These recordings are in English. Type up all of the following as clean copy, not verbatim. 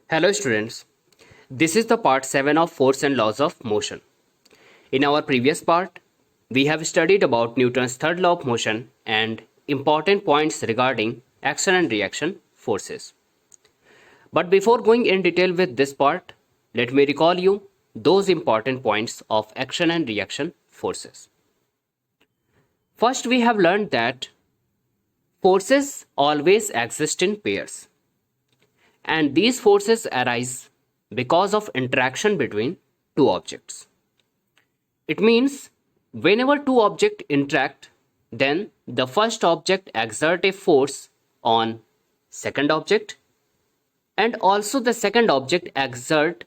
Hello students, this is the part 7 of Force and Laws of Motion. In our previous part, we have studied about Newton's third law of motion and important points regarding action and reaction forces. But before going in detail with this part, let me recall you those important points of action and reaction forces. First, we have learned that forces always exist in pairs, and these forces arise because of interaction between two objects. It means whenever two objects interact, then the first object exerts a force on second object, and also the second object exert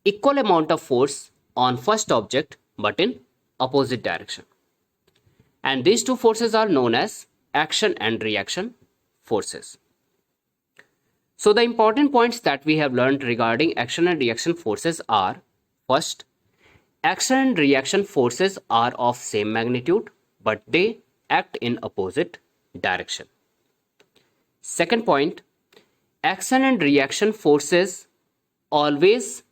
equal amount of force on first object but in opposite direction. And these two forces are known as action and reaction forces. So the important points that we have learned regarding action and reaction forces are: first, action and reaction forces are of same magnitude, but they act in opposite direction. Second point, action and reaction forces always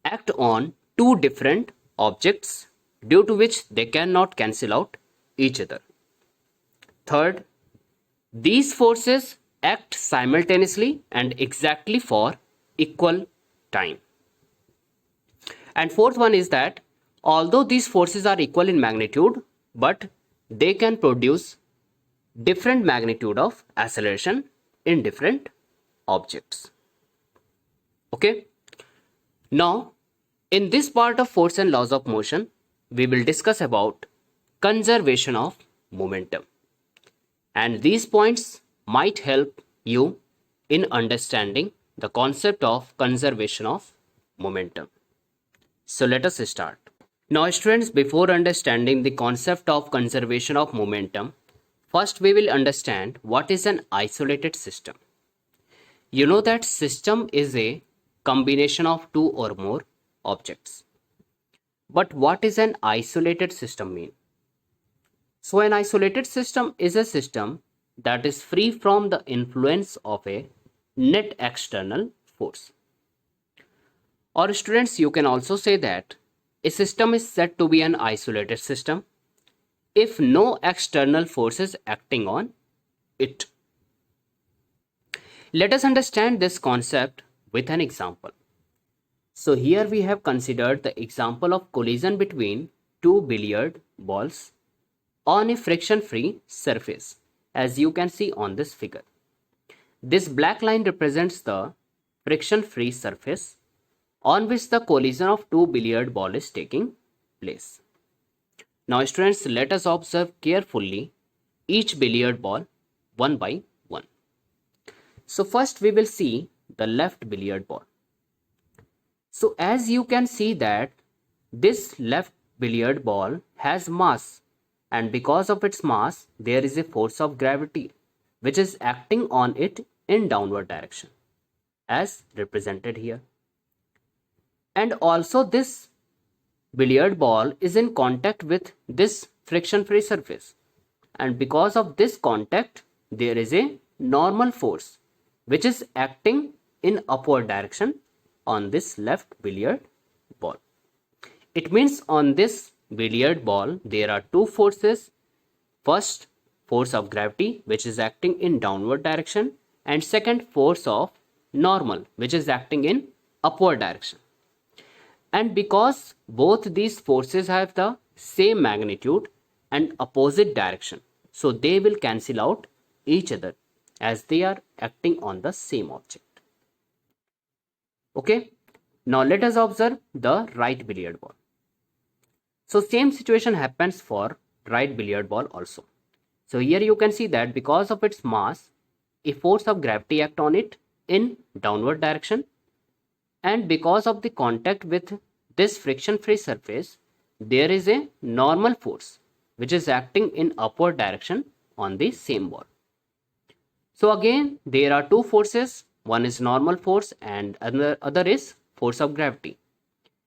act on two different objects, due to which they cannot cancel out each other. Third, these forces act simultaneously and exactly for equal time. And fourth one is that although these forces are equal in magnitude, but they can produce different magnitude of acceleration in different objects. Okay. Now, in this part of force and laws of motion, we will discuss about conservation of momentum. And these points might help you in understanding the concept of conservation of momentum. So let us start. Now students, before understanding the concept of conservation of momentum, first we will understand what is an isolated system. You know that system is a combination of two or more objects. But what is an isolated system mean? So an isolated system is a system that is free from the influence of a net external force. Or students, you can also say that a system is said to be an isolated system if no external force is acting on it. Let us understand this concept with an example. So here we have considered the example of collision between two billiard balls on a friction-free surface, as you can see on this figure. This black line represents the friction-free surface on which the collision of two billiard balls is taking place. Now students, let us observe carefully each billiard ball one by one. So first we will see the left billiard ball. So as you can see that this left billiard ball has mass, and because of its mass there is a force of gravity which is acting on it in downward direction, as represented here. And also this billiard ball is in contact with this friction-free surface, and because of this contact there is a normal force which is acting in upward direction on this left billiard ball. It means on this billiard ball there are two forces. First, force of gravity which is acting in downward direction, and second, force of normal which is acting in upward direction. And because both these forces have the same magnitude and opposite direction, so they will cancel out each other as they are acting on the same object. Okay, now let us observe the right billiard ball. So same situation happens for right billiard ball also. So here you can see that because of its mass, a force of gravity acts on it in downward direction, and because of the contact with this friction-free surface, there is a normal force which is acting in upward direction on the same ball. So again, there are two forces. One is normal force and other is force of gravity.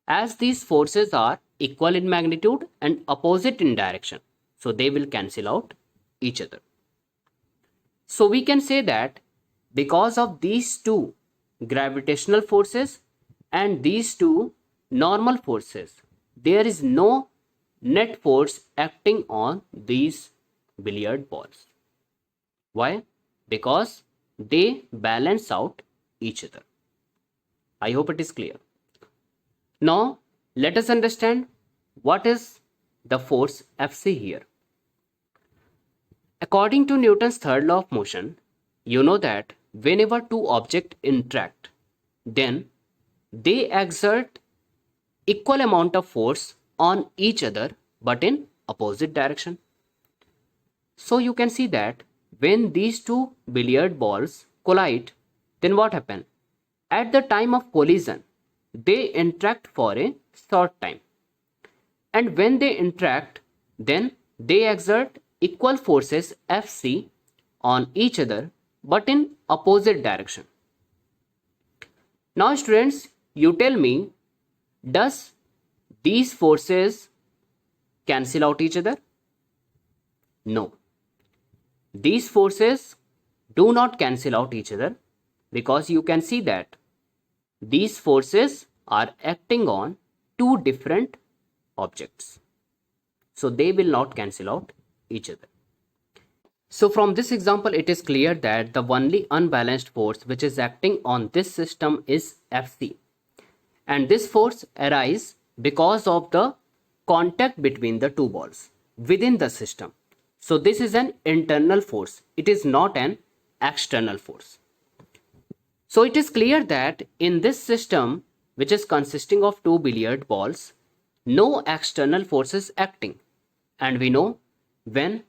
As these forces are equal in magnitude and opposite in direction, so they will cancel out each other. So we can say that because of these two gravitational forces and these two normal forces. There is no net force acting on these billiard balls. Why? Because they balance out each other. I hope it is clear. Now, let us understand what is the force Fc here. According to Newton's third law of motion, you know that whenever two objects interact, then they exert equal amount of force on each other but in opposite direction. So you can see that when these two billiard balls collide, then what happens? At the time of collision, they interact for a short time. And when they interact, then they exert equal forces Fc on each other but in opposite direction. Now students, you tell me, does these forces cancel out each other? No. These forces do not cancel out each other because you can see that these forces are acting on two different objects. So they will not cancel out each other. So from this example, it is clear that the only unbalanced force which is acting on this system is Fc. And this force arises because of the contact between the two balls within the system. So this is an internal force. It is not an external force. So it is clear that in this system, which is consisting of two billiard balls, no external force is acting. And we know when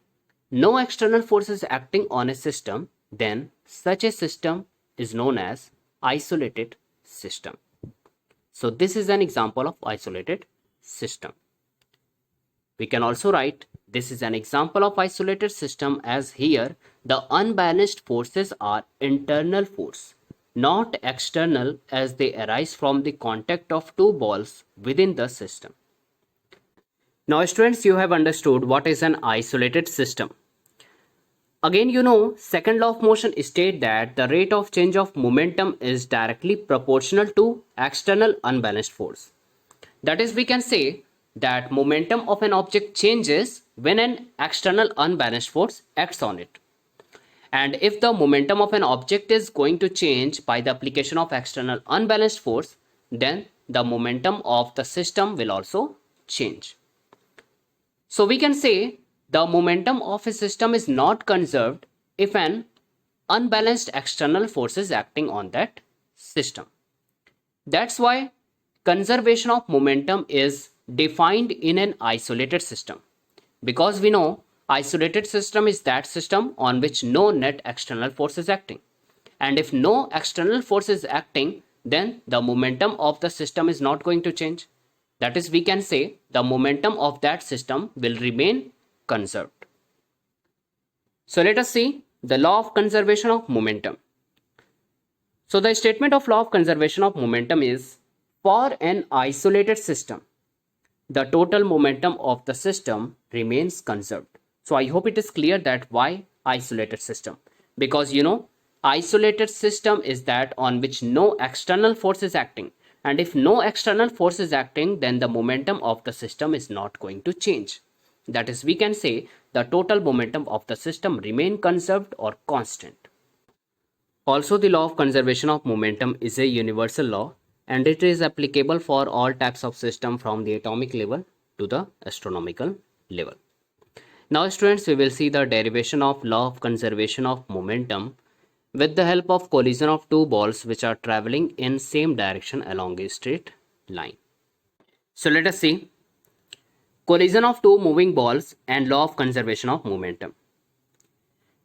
no external force is acting on a system, then such a system is known as isolated system. So this is an example of isolated system. We can also write this is an example of isolated system, as here the unbalanced forces are internal force, not external, as they arise from the contact of two balls within the system. Now students, you have understood what is an isolated system. Again, you know, second law of motion states that the rate of change of momentum is directly proportional to external unbalanced force. That is, we can say that momentum of an object changes when an external unbalanced force acts on it. And if the momentum of an object is going to change by the application of external unbalanced force, then the momentum of the system will also change. So we can say the momentum of a system is not conserved if an unbalanced external force is acting on that system. That's why conservation of momentum is defined in an isolated system, because we know isolated system is that system on which no net external force is acting. And if no external force is acting, then the momentum of the system is not going to change. That is, we can say the momentum of that system will remain conserved. So let us see the law of conservation of momentum. So the statement of law of conservation of momentum is, for an isolated system, the total momentum of the system remains conserved. So I hope it is clear that why isolated system, because you know isolated system is that on which no external force is acting, and if no external force is acting, then the momentum of the system is not going to change. That is, we can say the total momentum of the system remain conserved or constant. Also, the law of conservation of momentum is a universal law, and it is applicable for all types of system from the atomic level to the astronomical level. Now students, we will see the derivation of law of conservation of momentum with the help of collision of two balls which are traveling in same direction along a straight line. So let us see collision of two moving balls and law of conservation of momentum.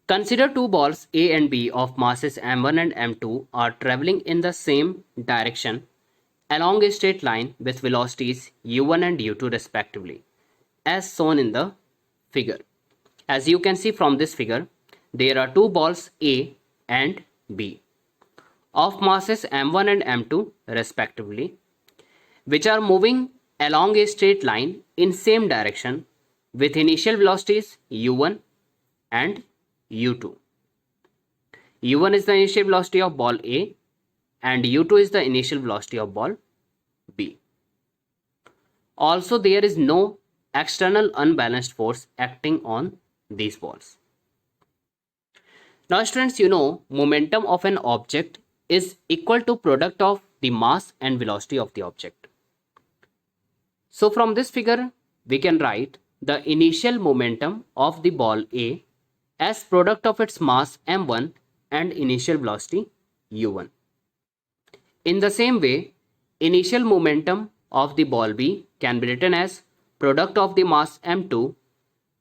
Consider two balls A and B of masses m1 and m2 are traveling in the same direction along a straight line with velocities u1 and u2 respectively, as shown in the figure. As you can see from this figure, there are two balls A and B of masses m1 and m2 respectively, which are moving along a straight line in same direction with initial velocities u1 and u2. u1 is the initial velocity of ball A and u2 is the initial velocity of ball B. Also, there is no external unbalanced force acting on these balls. Now students, you know momentum of an object is equal to product of the mass and velocity of the object. So from this figure, we can write the initial momentum of the ball A as product of its mass m1 and initial velocity u1. In the same way, initial momentum of the ball B can be written as product of the mass m2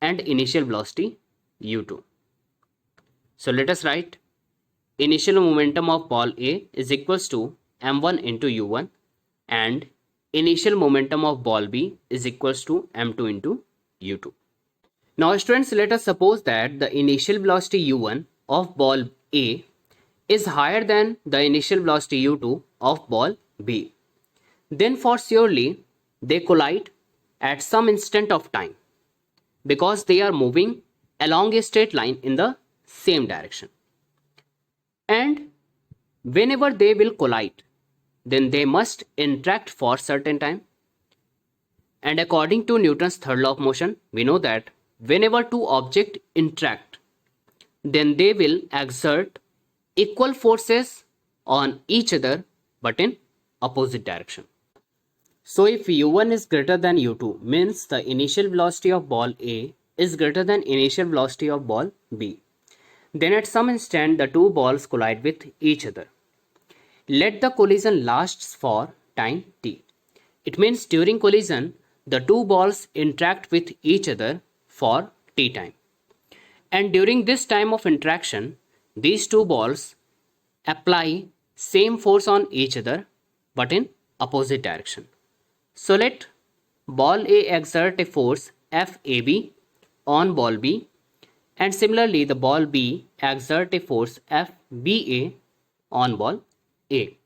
and initial velocity u2. So let us write initial momentum of ball A is equals to m1 into u1 and initial momentum of ball B is equals to m2 into u2. Now students, let us suppose that the initial velocity u1 of ball A is higher than the initial velocity u2 of ball B. Then for surely they collide at some instant of time because they are moving along a straight line in the same direction. And whenever they will collide, then they must interact for certain time. And according to Newton's third law of motion, we know that whenever two objects interact, then they will exert equal forces on each other but in opposite direction. So if u1 is greater than u2, means the initial velocity of ball A is greater than initial velocity of ball B. Then at some instant the two balls collide with each other. Let the collision lasts for time t. It means during collision the two balls interact with each other for t time. And during this time of interaction, these two balls apply same force on each other but in opposite direction. So let ball A exert a force FAB on ball B, and similarly the ball B exert a force FBA on ball A.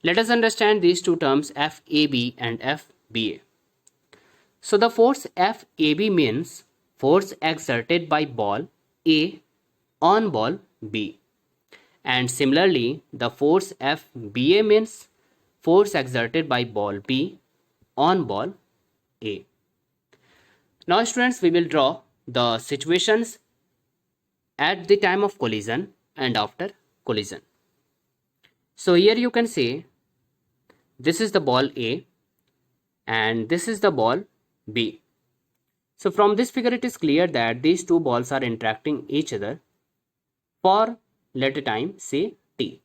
Let us understand these two terms FAB and FBA. So the force FAB means force exerted by ball A on ball B, and similarly the force FBA means force exerted by ball B on ball A. Now students, we will draw the situations at the time of collision and after collision. So here you can say this is the ball A and this is the ball B. So from this figure it is clear that these two balls are interacting each other for let a time say t.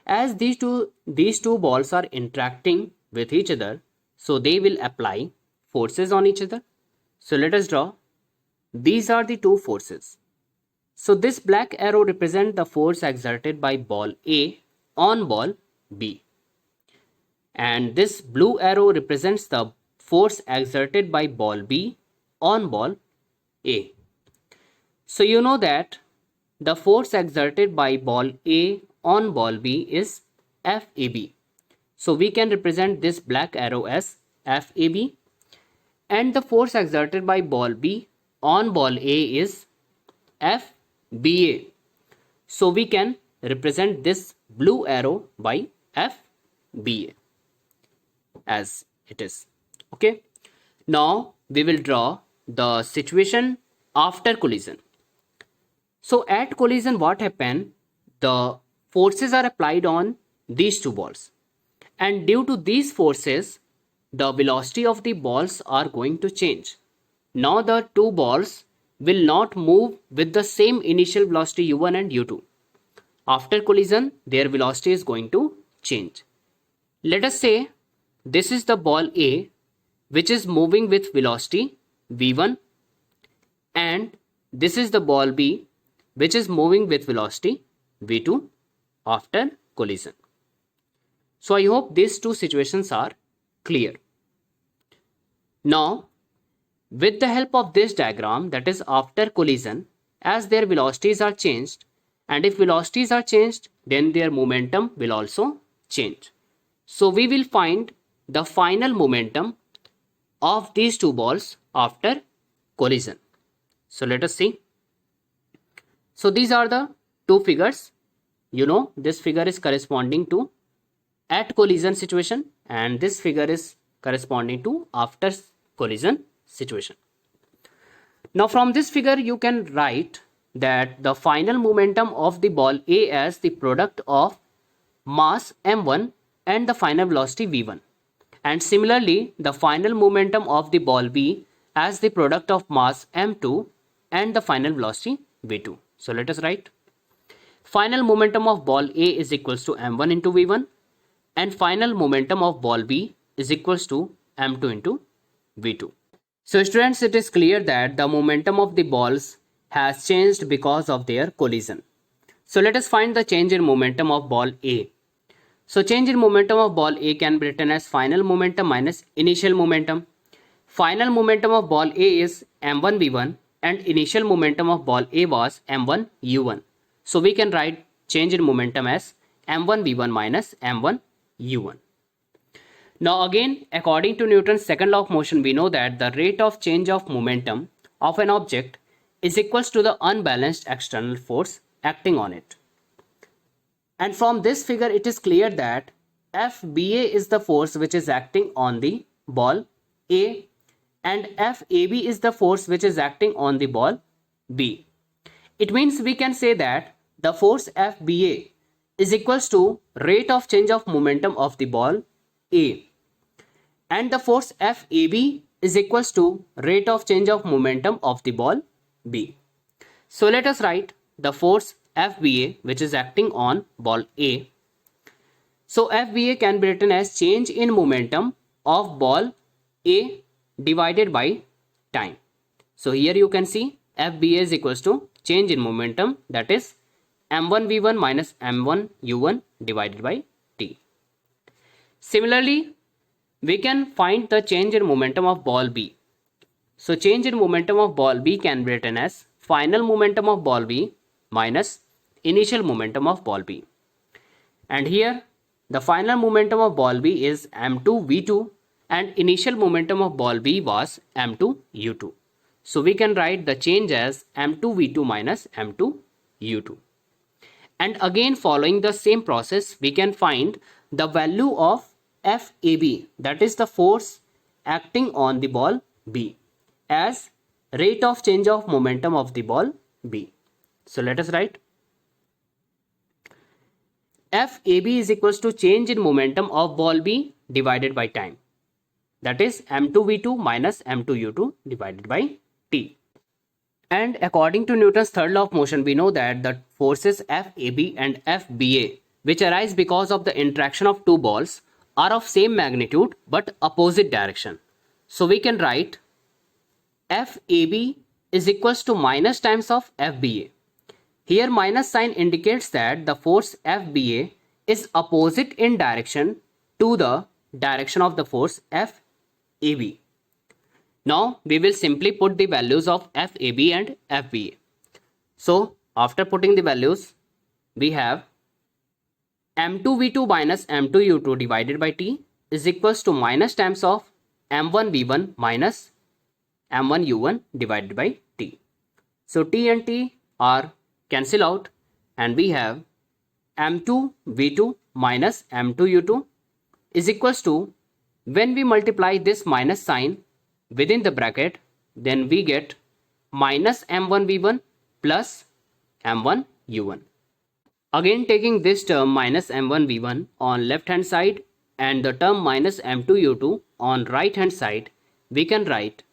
As these two balls are interacting with each other, so they will apply forces on each other. So let us draw. These are the two forces. So this black arrow represents the force exerted by ball A on ball B. And this blue arrow represents the force exerted by ball B on ball A. So you know that the force exerted by ball A on ball B is FAB. So we can represent this black arrow as FAB, and the force exerted by ball B on ball A is FBA. So we can represent this blue arrow by FBA as it is. Okay. Now we will draw the situation after collision. So at collision what happened? The forces are applied on these two balls, and due to these forces the velocity of the balls are going to change. Now the two balls will not move with the same initial velocity u1 and u2. After collision their velocity is going to change. Let us say this is the ball A which is moving with velocity v1, and this is the ball B which is moving with velocity v2 after collision. So I hope these two situations are clear. Now with the help of this diagram, that is after collision, as their velocities are changed, and if velocities are changed then their momentum will also change. So we will find the final momentum of these two balls after collision. So let us see. So these are the two figures. you know this figure is corresponding to at collision situation and this figure is corresponding to after collision situation. Now from this figure you can write that the final momentum of the ball A as the product of mass m1 and the final velocity v1, and similarly the final momentum of the ball B as the product of mass m2 and the final velocity v2. So let us write final momentum of ball A is equals to m1 into v1 and final momentum of ball B is equals to m2 into v2. So students, it is clear that the momentum of the balls has changed because of their collision. So let us find the change in momentum of ball A. So change in momentum of ball A can be written as final momentum minus initial momentum. Final momentum of ball A is m1 v1 and initial momentum of ball A was m1 u1. So we can write change in momentum as m1 v1 minus m1 u1. Now again, according to Newton's second law of motion, we know that the rate of change of momentum of an object is equals to the unbalanced external force acting on it. And from this figure, it is clear that FBA is the force which is acting on the ball A and FAB is the force which is acting on the ball B. It means we can say that the force FBA is equals to rate of change of momentum of the ball A. And the force FAB is equals to rate of change of momentum of the ball B. So let us write the force FBA which is acting on ball A. So FBA can be written as change in momentum of ball A divided by time. So here you can see FBA is equals to change in momentum, that is m1 v1 minus m1 u1 divided by t. Similarly, we can find the change in momentum of ball B. So change in momentum of ball B can be written as final momentum of ball B minus initial momentum of ball B. And here the final momentum of ball B is m2 v2 and initial momentum of ball B was m2 u2. So we can write the change as m2 v2 minus m2 u2. And again, following the same process, we can find the value of FAB, that is the force acting on the ball B, as rate of change of momentum of the ball B. So let us write FAB is equals to change in momentum of ball B divided by time, that is m2 v2 minus m2 u2 divided by t. And according to Newton's third law of motion, we know that the forces FAB and FBA, which arise because of the interaction of two balls, are of same magnitude but opposite direction. So we can write FAB is equals to minus times of FBA. Here minus sign indicates that the force FBA is opposite in direction to the direction of the force FAB. Now we will simply put the values of FAB and FBA. So after putting the values, we have m2 v2 minus m2 u2 divided by t is equals to minus times of m1 v1 minus m1 u1 divided by t. So t and t are cancel out and we have m2 v2 minus m2 u2 is equals to, when we multiply this minus sign within the bracket, then we get minus m1 v1 plus m1 u1. Again, taking this term minus m1 v1 on left hand side and the term minus m2 u2 on right hand side, we can write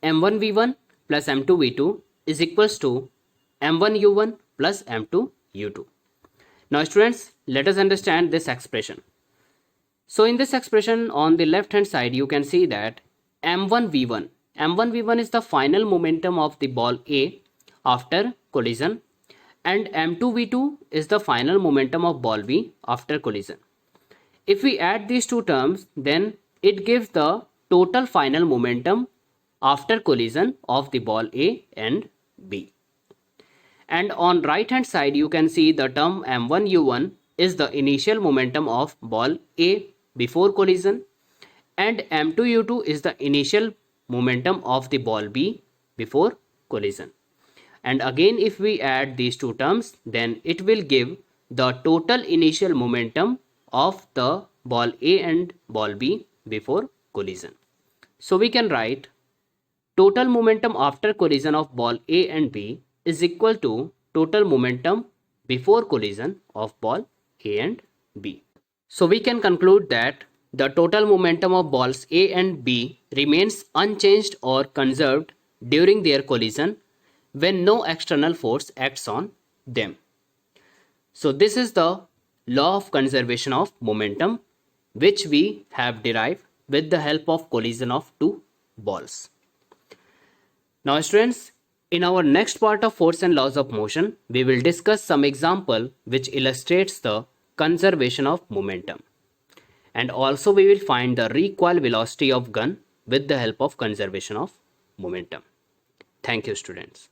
m1 v1 plus m2 v2 is equals to m1 u1 plus m2 u2. Now students, let us understand this expression. So in this expression on the left hand side, you can see that m1 v1 is the final momentum of the ball A after collision, and m2 v2 is the final momentum of ball B after collision. If we add these two terms, then it gives the total final momentum after collision of the ball A and B. And on right hand side, you can see the term m1 u1 is the initial momentum of ball A before collision, and m2 u2 is the initial momentum of the ball B before collision. And again, if we add these two terms, then it will give the total initial momentum of the ball A and ball B before collision. So we can write total momentum after collision of ball A and B is equal to total momentum before collision of ball A and B. So we can conclude that the total momentum of balls A and B remains unchanged or conserved during their collision when no external force acts on them. So this is the law of conservation of momentum, which we have derived with the help of collision of two balls. Now students, in our next part of force and laws of motion, we will discuss some example which illustrates the conservation of momentum. And also we will find the recoil velocity of gun with the help of conservation of momentum. Thank you students.